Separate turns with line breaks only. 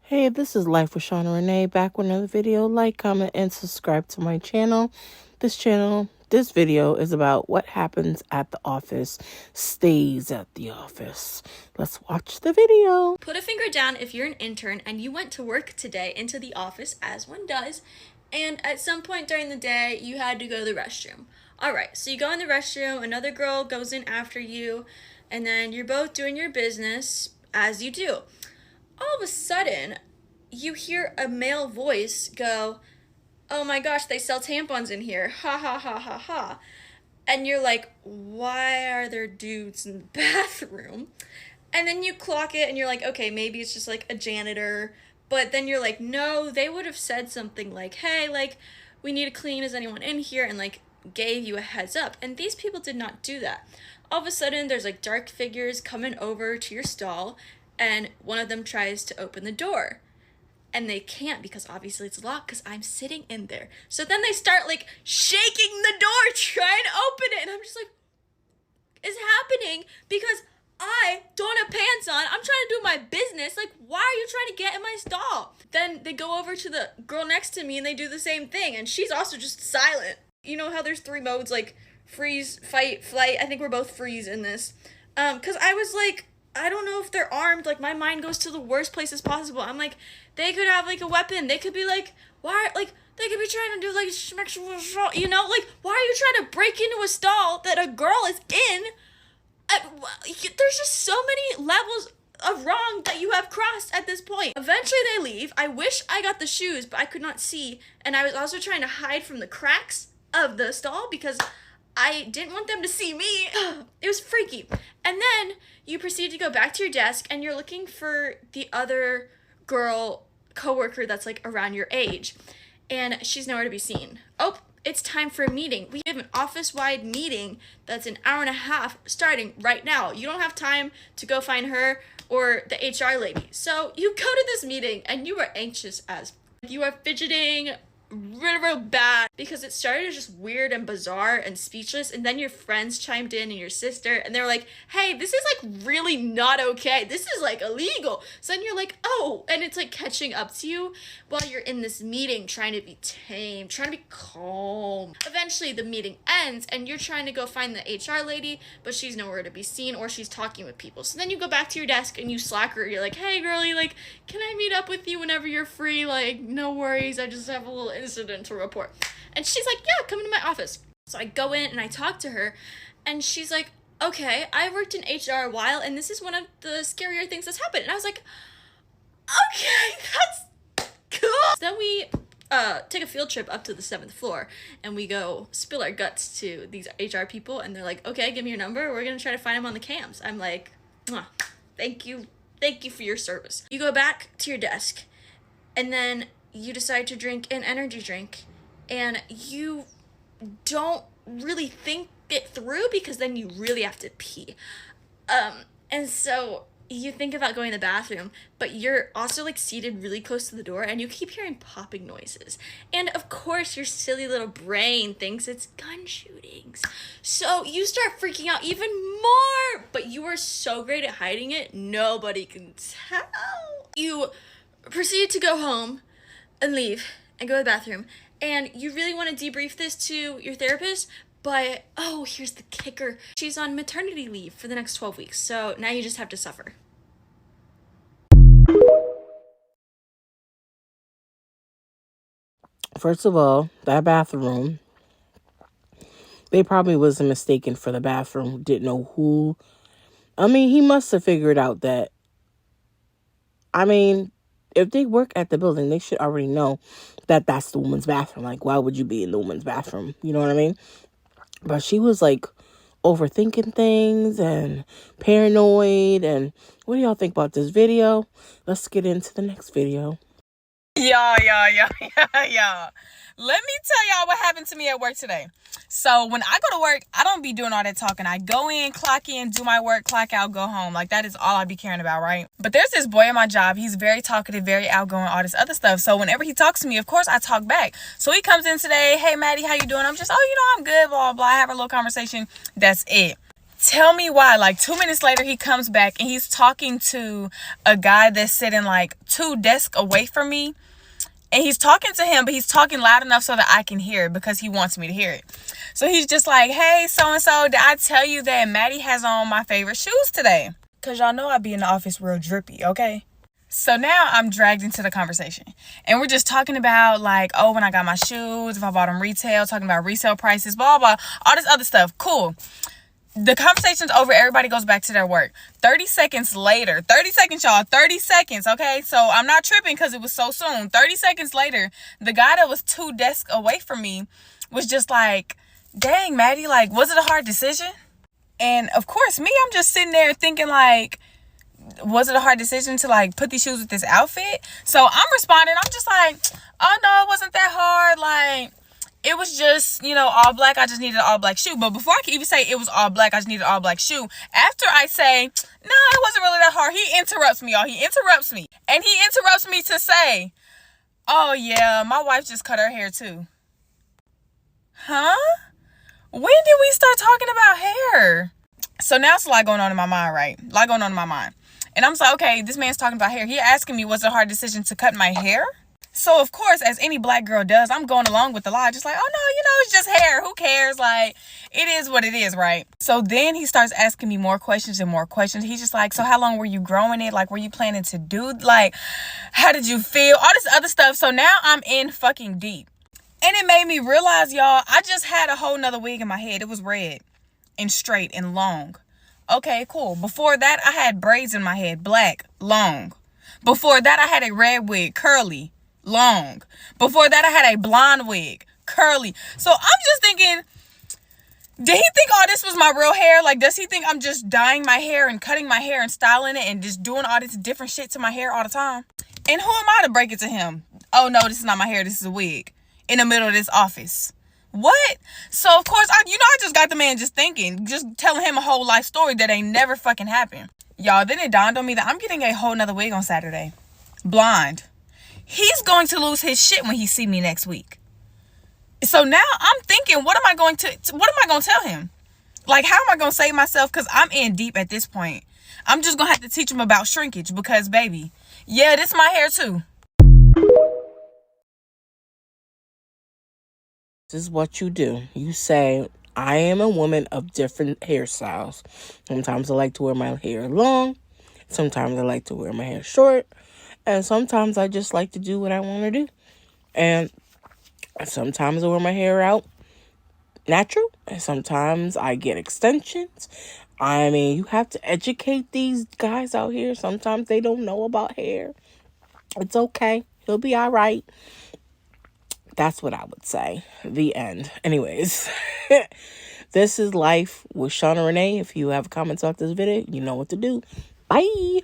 Hey, this is Life with Shauna Renee, back with another video. Like, comment, and subscribe to my channel. This video is about what happens at the office stays at the office. Let's watch the video.
Put a finger down if you're an intern and you went to work today into the office, as one does, and at some point during the day, you had to go to the restroom. All right, so you go in the restroom, another girl goes in after you, and then you're both doing your business as you do. All of a sudden, you hear a male voice go, "Oh my gosh, they sell tampons in here. Ha ha ha ha ha." And you're like, "Why are there dudes in the bathroom?" And then you clock it and you're like, okay, maybe it's just like a janitor. But then you're like, no, they would have said something like, "Hey, like, we need to clean. Is anyone in here?" And like gave you a heads up. And these people did not do that. All of a sudden, there's like dark figures coming over to your stall, and one of them tries to open the door. And they can't because obviously it's locked because I'm sitting in there. So then they start like shaking the door, trying to open it. And I'm just like, it's happening because I don't have pants on. I'm trying to do my business. Like, why are you trying to get in my stall? Then they go over to the girl next to me and they do the same thing. And she's also just silent. You know how there's 3 modes, like freeze, fight, flight. I think we're both freeze in this. Because I was like, I don't know if they're armed. Like, my mind goes to the worst places possible. I'm like, they could have like a weapon. They could be like, why? Like, they could be trying to do like sexual assault, you know? Like, why are you trying to break into a stall that a girl is in? There's just so many levels of wrong that you have crossed at this point. Eventually they leave. I wish I got the shoes, but I could not see. And I was also trying to hide from the cracks of the stall because I didn't want them to see me. It was freaky. And then you proceed to go back to your desk and you're looking for the other girl coworker that's like around your age. And she's nowhere to be seen. Oh, it's time for a meeting. We have an office-wide meeting that's an hour and a half starting right now. You don't have time to go find her or the HR lady. So you go to this meeting and you are anxious as you are fidgeting real bad because it started just weird and bizarre and speechless, and then your friends chimed in and your sister and they're like, "Hey, this is like really not okay. This is like illegal." So then you're like, "Oh," and it's like catching up to you while you're in this meeting trying to be tame, trying to be calm. Eventually the meeting ends and you're trying to go find the HR lady, but she's nowhere to be seen or she's talking with people. So then you go back to your desk and you slack her. You're like, "Hey girlie, like, can I meet up with you whenever you're free? Like, no worries, I just have a little incident to report." And she's like, "Yeah, come into my office." So I go in and I talk to her and she's like, "Okay, I worked in HR a while and this is one of the scarier things that's happened." And I was like, okay, that's cool. So then we take a field trip up to the 7th floor and we go spill our guts to these HR people and they're like, "Okay, give me your number. We're gonna try to find him on the cams." I'm like, thank you for your service. You go back to your desk and then you decide to drink an energy drink and you don't really think it through because then you really have to pee. And so you think about going to the bathroom, but you're also like seated really close to the door and you keep hearing popping noises. And of course your silly little brain thinks it's gun shootings. So you start freaking out even more, but you are so great at hiding it, nobody can tell. You proceed to go home and leave and go to the bathroom. And you really want to debrief this to your therapist, but oh, here's the kicker. She's on maternity leave for the next 12 weeks. So now you just have to suffer.
First of all, that bathroom, they probably wasn't mistaken for the bathroom. Didn't know who. I mean, he must have figured out that, if they work at the building, they should already know that that's the woman's bathroom. Like, why would you be in the woman's bathroom? You know what I mean? But she was like overthinking things and paranoid. And what do y'all think about this video? Let's get into the next video.
Y'all. Let me tell y'all what happened to me at work today. So when I go to work, I don't be doing all that talking. I go in, clock in, do my work, clock out, go home. Like, that is all I be caring about, right? But there's this boy at my job. He's very talkative, very outgoing, all this other stuff. So whenever he talks to me, of course, I talk back. So he comes in today, "Hey, Maddie, how you doing?" I'm just, "Oh, I'm good, blah, blah, blah." I have a little conversation. That's it. Tell me why. Like 2 minutes later, he comes back and he's talking to a guy that's sitting like 2 desks away from me. And he's talking to him, but he's talking loud enough so that I can hear it because he wants me to hear it. So he's just like, hey, so-and-so, did I tell you that Maddie has on my favorite shoes today? Because y'all know I be in the office real drippy, okay? So now I'm dragged into the conversation. And we're just talking about like, oh, when I got my shoes, if I bought them retail, talking about resale prices, blah, blah, all this other stuff. Cool. The conversation's over. Everybody goes back to their work. 30 seconds later, 30 seconds, y'all, 30 seconds, okay? So I'm not tripping because it was so soon. 30 seconds later, the guy that was 2 desks away from me was just like, dang, Maddie, like, was it a hard decision? And of course, me, I'm just sitting there thinking like, was it a hard decision to like put these shoes with this outfit? So I'm responding. I'm just like, oh no, it wasn't that hard. Like, it was just, you know, all black. I just needed an all black shoe. But before I can even say it was all black, I just needed an all black shoe. After I say, no, it wasn't really that hard, he interrupts me, y'all. He interrupts me. And he interrupts me to say, oh yeah, my wife just cut her hair too. Huh? When did we start talking about hair? So now it's a lot going on in my mind, right? A lot going on in my mind. And I'm just like, okay, this man's talking about hair. He asking me, was it a hard decision to cut my hair? So, of course, as any black girl does, I'm going along with the lie. Just like, oh, no, you know, it's just hair. Who cares? Like, it is what it is, right? So then he starts asking me more questions and more questions. He's just like, so how long were you growing it? Like, were you planning to do? Like, how did you feel? All this other stuff. So now I'm in fucking deep. And it made me realize, y'all, I just had a whole nother wig in my head. It was red and straight and long. Okay, cool. Before that, I had braids in my head. Black, long. Before that, I had a red wig, curly, long. Before that, I had a blonde wig, curly. So I'm just thinking, did he think all this was my real hair? Like, does he think I'm just dyeing my hair and cutting my hair and styling it and just doing all this different shit to my hair all the time? And who am I to break it to him? Oh, no, this is not my hair. This is a wig in the middle of this office. What? So, of course, I just got the man just thinking, just telling him a whole life story that ain't never fucking happened. Y'all, then it dawned on me that I'm getting a whole nother wig on Saturday. Blonde. He's going to lose his shit when he see me next week. So now I'm thinking, what am I going to tell him? Like, how am I going to save myself? Because I'm in deep at this point. I'm just going to have to teach him about shrinkage because, baby, yeah, this my hair too.
This is what you do. You say, I am a woman of different hairstyles. Sometimes I like to wear my hair long. Sometimes I like to wear my hair short. And sometimes I just like to do what I want to do. And sometimes I wear my hair out natural. And sometimes I get extensions. I mean, you have to educate these guys out here. Sometimes they don't know about hair. It's okay. He'll be all right. That's what I would say. The end. Anyways, this is Life with Shauna Renee. If you have comments about this video, you know what to do. Bye.